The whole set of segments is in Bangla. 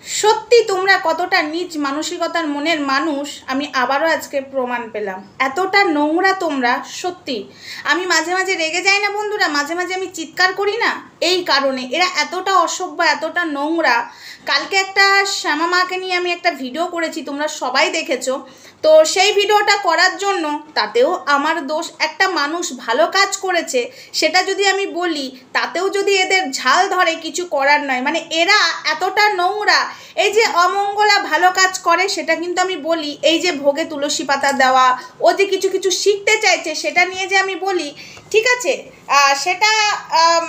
সত্যি তোমরা কতটা নীচ মানসিকতার মনের মানুষ আমি আবারও আজকে প্রমাণ পেলাম। এতটা নোংরা তোমরা, সত্যি আমি মাঝে মাঝে রেগে যাই না বন্ধুরা, মাঝে মাঝে আমি চিৎকার করি না, এই কারণে এরা এতটা অসভ্য, এতটা নোংরা। কালকে একটা শ্যামা মাকে নিয়ে আমি একটা ভিডিও করেছি, তোমরা সবাই দেখেছো। তো সেই ভিডিওটা করার জন্য তাতেও আমার দোষ। একটা মানুষ ভালো কাজ করেছে সেটা যদি আমি বলি, তাতেও যদি এদের ঝাল ধরে, কিছু করার নয়। মানে এরা এতটা নোংরা। এই যে অমঙ্গলা ভালো কাজ করে সেটা কিন্তু আমি বলি, এই যে ভোগে তুলসী পাতা দেওয়া, ও যে কিছু কিছু শিখতে চাইছে সেটা নিয়ে যে আমি বলি, ঠিক আছে, সেটা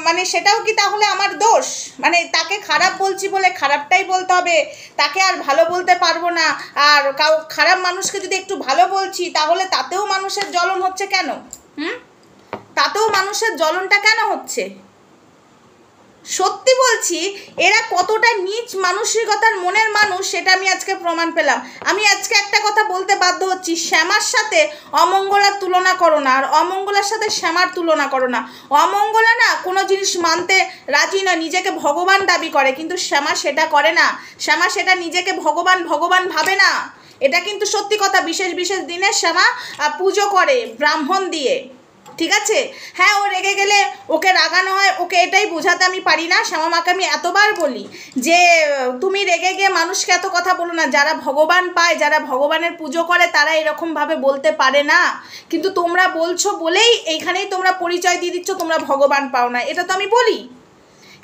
মানে সেটাও কি তাহলে আমার দোষ? মানে তাকে খারাপ বলছি বলে খারাপটাই বলতে হবে, তাকে আর ভালো বলতে পারবো না? আর খারাপ মানুষকে যদি একটু ভালো বলছি তাহলে তাতেও মানুষের জ্বলন হচ্ছে কেন? তাতেও মানুষের জ্বলনটা কেন হচ্ছে? সত্যি বলছি, এরা কতটা নীচ মানসিকতার মনের মানুষ সেটা আমি আজকে প্রমাণ পেলাম। আমি আজকে একটা কথা বলতে বাধ্য হচ্ছি, শ্যামার সাথে অমঙ্গলার তুলনা করো না, আর অমঙ্গলার সাথে শ্যামার তুলনা করো না। অমঙ্গলা না কোনো জিনিস মানতে রাজি নয়, নিজেকে ভগবান দাবি করে, কিন্তু শ্যামা সেটা করে না। শ্যামা সেটা নিজেকে ভগবান ভগবান ভাবে না, এটা কিন্তু সত্যি কথা। বিশেষ বিশেষ দিনে শ্যামা পুজো করে ব্রাহ্মণ দিয়ে, ঠিক আছে। হ্যাঁ, ও রেগে গেলে ওকে রাগানো হয়, ওকে এটাই বোঝাতে আমি পারি না। শ্যামা মাকে আমি এতবার বলি যে তুমি রেগে গিয়ে মানুষকে এত কথা বলো না, যারা ভগবান পায়, যারা ভগবানের পুজো করে, তারা এরকমভাবে বলতে পারে না। কিন্তু তোমরা বলছো বলেই এইখানেই তোমরা পরিচয় দিয়ে দিচ্ছ তোমরা ভগবান পাও না, এটা তো আমি বলি।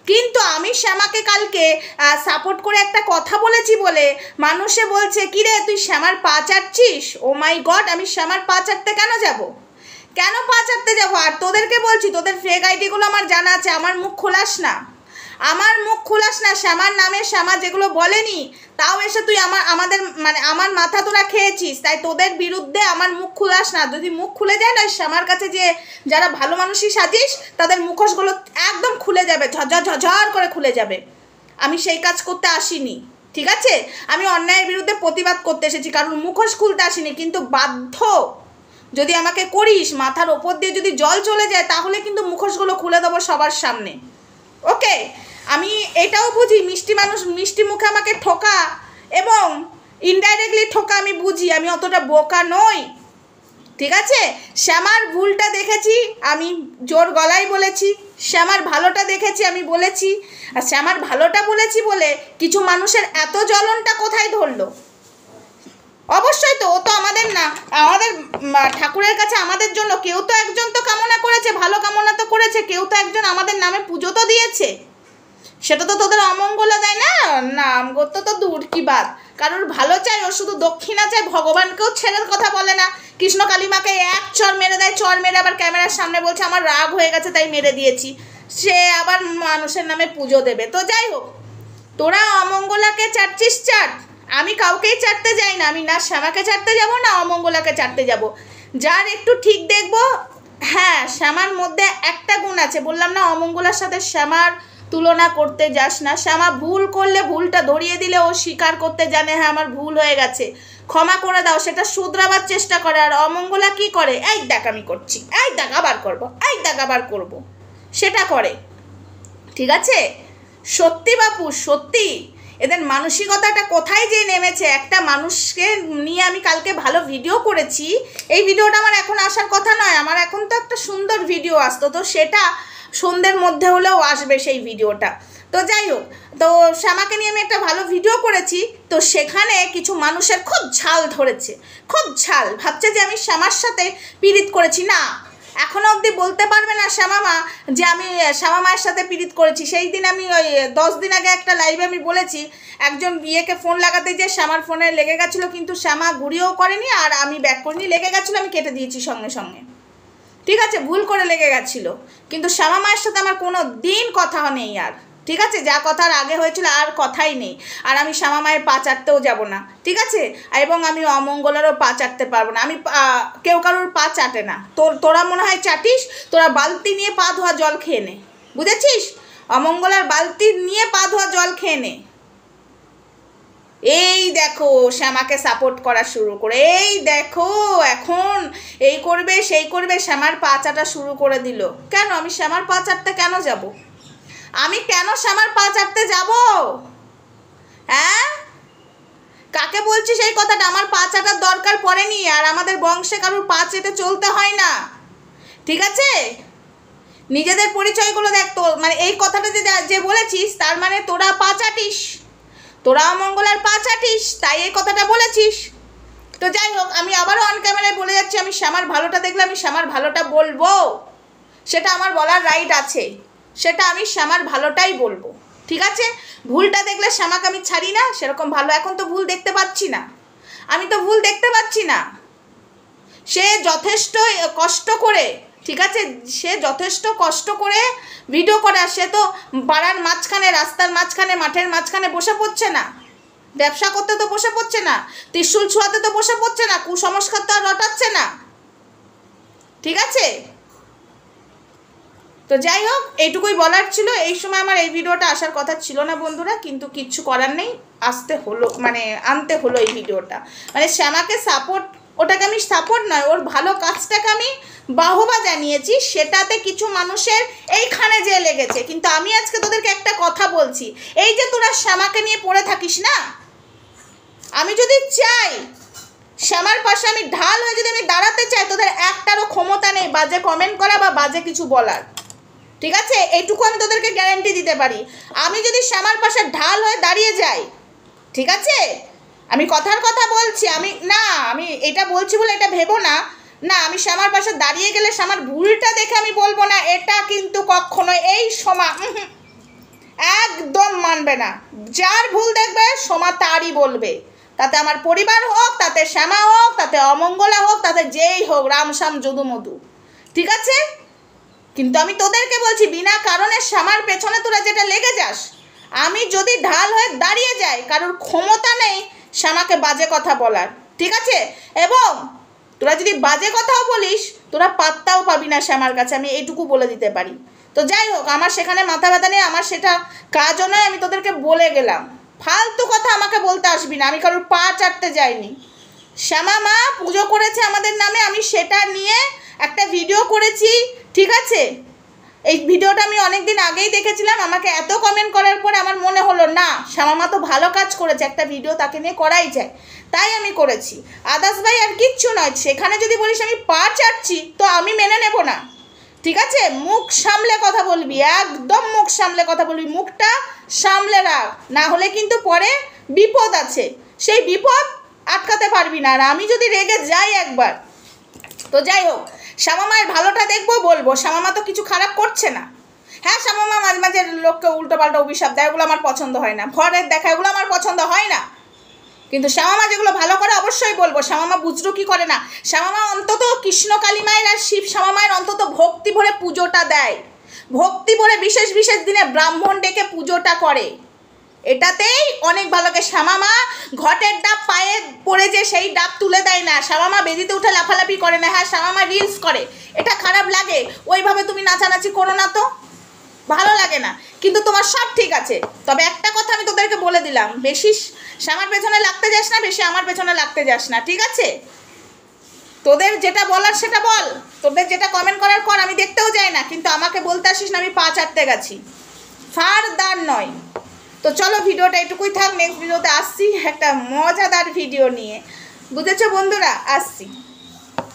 কিন্তু আমি শ্যামাকে কালকে সাপোর্ট করে একটা কথা বলেছি বলে মানুষে বলছে, কিরে তুই শ্যামার পা চাটছিস? ও মাই গড, আমি শ্যামার পা চাটতে কেন যাবো? কেন পা চাটতে যাবো? আর তোদেরকে বলছি, তোদের ফেক আইডিগুলো আমার জানা আছে, আমার মুখ খোলাস না, আমার মুখ খোলাস না। শ্যামার নামে শ্যামা যেগুলো বলেনি, তাও এসে তুই আমাদের মানে আমার মাথা তোরা খেয়েছিস, তাই তোদের বিরুদ্ধে আমার মুখ খুলাস না। যদি মুখ খুলে যায় না, শ্যামার কাছে যে যারা ভালো মানুষই সাজিস তাদের মুখোশগুলো একদম খুলে যাবে, ঝরঝর ঝরঝর করে খুলে যাবে। আমি সেই কাজ করতে আসিনি, ঠিক আছে। আমি অন্যায়ের বিরুদ্ধে প্রতিবাদ করতে এসেছি, কারণ মুখোশ খুলতে আসিনি। কিন্তু বাধ্য যদি আমাকে করিস, মাথার ওপর দিয়ে যদি জল চলে যায়, তাহলে কিন্তু মুখোশগুলো খুলে দেবো সবার সামনে, ওকে। আমি এটাও বুঝি মিষ্টি মানুষ মিষ্টি মুখে আমাকে ঠোকা এবং ইনডাইরেক্টলি ঠোকা আমি বুঝি, আমি অতটা বোকা নই, ঠিক আছে। শ্যামার ভুলটা দেখেছি, আমি জোর গলায় বলেছি। শ্যামার ভালোটা দেখেছি, আমি বলেছি। আর শ্যামার ভালোটা বলেছি বলে কিছু মানুষের এত জ্বলনটা কোথায় ধরলো? অবশ্যই তো, ও তো আমাদের না, আমাদের ঠাকুরের কাছে আমাদের জন্য কেউ তো একজন তো কামনা করেছে, ভালো কামনা তো করেছে, কেউ তো একজন আমাদের নামে পুজো তো দিয়েছে। সেটা তো তোদের অমঙ্গলা দেয় না, নাম করতে তো দূর কি বাদ। কারোর ভালো চাই, ও শুধু দক্ষিণা চায়, ভগবানকেও ছেড়ের কথা বলে না। কৃষ্ণ কালীমাকে এক চর মেরে দেয়, চর মেরে আবার ক্যামেরার সামনে বলছে আমার রাগ হয়ে গেছে তাই মেরে দিয়েছি। সে আবার মানুষের নামে পুজো দেবে। তো যাই হোক, তোরা অমঙ্গলাকে চাটছিস চাট, আমি কাউকেই চাটতে যাই না। আমি না শ্যামাকে চাটতে যাব না অমঙ্গলাকে চাটতে যাব। যার একটু ঠিক দেখব। হ্যাঁ, শ্যামার মধ্যে একটা গুণ আছে, বললাম না অমঙ্গলার সাথে শ্যামার তুলনা করতে যাস না। শ্যামা ভুল করলে ভুলটা ধরিয়ে দিলে ও স্বীকার করতে জানে, হ্যাঁ আমার ভুল হয়ে গেছে, ক্ষমা করে দাও, সেটা শুধরাবার চেষ্টা করে। আর অমঙ্গলা কি করে? এই দেখ আমি করছি, এই দেখ আবার করবো, এই দেখ আবার করবো, সেটা করে, ঠিক আছে। সত্যি বাপু, সত্যি এদের মানসিকতাটা কোথায় যে নেমেছে। একটা মানুষকে নিয়ে আমি কালকে ভালো ভিডিও করেছি, এই ভিডিওটা আমার এখন আসার কথা নয়, আমার এখন তো একটা সুন্দর ভিডিও আসতো, তো সেটা সন্ধ্যের মধ্যে হলেও আসবে সেই ভিডিওটা। তো যাই হোক, তো শ্যামাকে নিয়ে আমি একটা ভালো ভিডিও করেছি, তো সেখানে কিছু মানুষের খুব ঝাল ধরেছে, খুব ঝাল, ভাবছে যে আমি শ্যামার সাথে পীড়িত করেছি। না, এখনও অবধি বলতে পারবে না শ্যামা মা যে আমি শ্যামা মায়ের সাথে পীড়িত করেছি। সেই দিন আমি ওই 10 দিন আগে একটা লাইভে আমি বলেছি, একজন বিয়েকে ফোন লাগাতে যে শ্যামার ফোনে লেগে গেছিলো, কিন্তু শ্যামা ঘুরিয়েও করেনি আর আমি ব্যাক করিনি, লেগে গেছিলো, আমি কেটে দিয়েছি সঙ্গে সঙ্গে, ঠিক আছে, ভুল করে লেগে গেছিলো। কিন্তু শ্যামা মায়ের সাথে আমার কোনো দিন কথা নেই আর, ঠিক আছে, যা কথার আগে হয়েছিল আর কথাই নেই। আর আমি শ্যামা মায়ের পা চাটতেও যাবো না, ঠিক আছে, এবং আমি অমঙ্গলেরও পা চাটতে পারবো না। আমি কেউ কারোর পা চাটে না। তোরা মনে হয় চাটিস, তোরা বালতি নিয়ে পা ধোয়া জল খেয়ে নে, বুঝেছিস? অমঙ্গলার বালতি নিয়ে পা ধোয়া জল খেয়ে নে। এই দেখো শ্যামাকে সাপোর্ট করা শুরু করে, এই দেখো এখন এই করবে সেই করবে, শ্যামার পা চাটা শুরু করে দিল। কেন আমি শ্যামার পা চাটতে কেন যাব? আমি কেন শ্যামার পা চাটতে যাব? হ্যাঁ, কাকে বলছিস এই কথাটা? আমার পা চাটার দরকার পড়েনি, আর আমাদের বংশে কারোর পা চেটে চলতে হয় না, ঠিক আছে? নিজেদের পরিচয়গুলো দেখ। তো মানে এই কথাটা যে বলেছিস তার মানে তোরা পা চাটিস, তোরা অমঙ্গলার পা চাটিস, তাই এই কথাটা বলেছিস। তো যাই হোক, আমি আবারও অন ক্যামেরায় বলে যাচ্ছি, আমি শ্যামার ভালোটা দেখলে আমি শ্যামার ভালোটা বলবো, সেটা আমার বলার রাইট আছে, সেটা আমি শ্যামার ভালোটাই বলবো, ঠিক আছে? ভুলটা দেখলে শ্যামাকে আমি ছাড়ি না, সেরকম ভালো এখন তো ভুল দেখতে পাচ্ছি না, আমি তো ভুল দেখতে পাচ্ছি না। সে যথেষ্ট কষ্ট করে, ঠিক আছে, সে যথেষ্ট কষ্ট করে ভিডিও করে, আর সে তো পাড়ার মাঝখানে, রাস্তার মাঝখানে, মাঠের মাঝখানে বসে পড়ছে না, ব্যবসা করতে তো বসে পড়ছে না, ত্রিশূল ছোঁয়াতে তো বসে পড়ছে না, কুসংস্কার তো আর রটাচ্ছে না, ঠিক আছে? তো যাই হোক, এইটুকুই বলার ছিল। এই সময় আমার এই ভিডিওটা আসার কথা ছিল না বন্ধুরা, কিন্তু কিচ্ছু করার নেই, আসতে হলো, মানে আনতে হলো এই ভিডিওটা। মানে শ্যামাকে সাপোর্ট, ওটাকে আমি সাপোর্ট নয়, ওর ভালো কাজটাকে আমি বাহবা জানিয়েছি, সেটাতে কিছু মানুষের এইখানে যে লেগেছে। কিন্তু আমি আজকে তোদেরকে একটা কথা বলছি, এই যে তোরা শ্যামাকে নিয়ে পড়ে থাকিস না, আমি যদি চাই শ্যামার পাশে আমি ঢাল হয়ে যদি আমি দাঁড়াতে চাই, তোদের একটারও ক্ষমতা নেই বাজে কমেন্ট করা বা বাজে কিছু বলার, ঠিক আছে? এইটুকু আমি তোদেরকে গ্যারান্টি দিতে পারি। আমি যদি শ্যামার পাশে ঢাল হয়ে দাঁড়িয়ে যাই, ঠিক আছে, আমি কথার কথা বলছি, আমি এটা বলছি বলে এটা ভেবো না, না আমি শ্যামার পাশে দাঁড়িয়ে গেলে শ্যামার ভুলটা দেখে আমি বলবো না, এটা কিন্তু কখনো এই সোমা একদম মানবে না। যার ভুল দেখবে সোমা তারই বলবে, তাতে আমার পরিবার হোক, তাতে শ্যামা হোক, তাতে অমঙ্গলা হোক, তাতে যেই হোক, রামশ্যাম যদু মধু, ঠিক আছে? কিন্তু আমি তোদেরকে বলছি, বিনা কারণে শ্যামার পেছনে তোরা যেটা লেগে যাস, আমি যদি ঢাল হয়ে দাঁড়িয়ে যাই, কারোর ক্ষমতা নেই শ্যামাকে বাজে কথা বলার, ঠিক আছে? এবং তোরা যদি বাজে কথাও বলিস, তোরা পাত্তাও পাবি না শ্যামার কাছে, আমি এইটুকু বলে দিতে পারি। তো যাই হোক, আমার সেখানে মাথা ব্যথা নেই, আমার সেটা কাজও নয়, আমি তোদেরকে বলে গেলাম। ফালতু কথা আমাকে বলতে আসবি না, আমি কারোর পা চাটতে যাইনি। শ্যামা মা পুজো করেছে আমাদের নামে, আমি সেটা নিয়ে একটা ভিডিও করেছি, ঠিক আছে? এই ভিডিওটা আমি অনেক দিন আগেই দেখেছিলাম, আমাকে এত কমেন্ট করার পরে আমার মনে হলো না, শ্যামা মা তো ভালো কাজ করেছে, একটা ভিডিও তাকে নিয়ে করাই যায়, তাই আমি করেছি। আদার্স ভাই আর কিচ্ছু নয়। সেখানে যদি বলিস আমি পা চাটছি, তো আমি মেনে নেব না, ঠিক আছে? মুখ সামলে কথা বলবি, একদম মুখ সামলে কথা বলবি, মুখটা সামলে রাখ, না হলে কিন্তু পরে বিপদ আছে, সেই বিপদ আটকাতে পারবি না। আর আমি যদি রেগে যাই একবার, তো যাই হোক, শ্যামা মায়ের ভালোটা দেখবো, বলবো শ্যামা মা তো কিছু খারাপ করছে না। হ্যাঁ, শ্যামা মা মাঝে মাঝে লোককে উল্টো পাল্টা অভিশাপ দেয়, ওগুলো আমার পছন্দ হয় না, ভরের দেখা এগুলো আমার পছন্দ হয় না, কিন্তু শ্যামা মা যেগুলো ভালো করে অবশ্যই বলবো। শ্যামা মা বুজরুকি করে না, শ্যামা মা অন্তত কৃষ্ণ কালী মায়ের আর শিব শ্যামা মায়ের অন্তত ভক্তি ভরে পুজোটা দেয়, ভক্তি ভরে বিশেষ বিশেষ দিনে ব্রাহ্মণ ডেকে পুজোটা করে, এটাতেই অনেক ভালোকে। শ্যামা মা ঘটের ডাব পায়ে পড়ে যে সেই ডাব তুলে দেয় না, শ্যামা মা বেদিতে উঠে লাফালাফি করে না। হ্যাঁ, শ্যামা মা রিলস করে, এটা খারাপ লাগে, ওইভাবে তুমি নাচানাচি করো না, তো ভালো লাগে না, কিন্তু তোমার সব ঠিক আছে। তবে একটা কথা আমি তোদেরকে বলে দিলাম, বেশি শ্যামার পেছনে লাগতে যাস না, বেশি আমার পেছনে লাগতে যাস না, ঠিক আছে? তোদের যেটা বলার সেটা বল, তোদের যেটা কমেন্ট করার কর, আমি দেখতেও যাই না, কিন্তু আমাকে বলতে আসিস না আমি পা চাটতে গেছি, ফারদার নয়। তো চলো, ভিডিওটা এটুকুই থাক, নেক্সট ভিডিওতে আসছি একটা মজাদার ভিডিও নিয়ে, বুঝেছো বন্ধুরা? আসছি।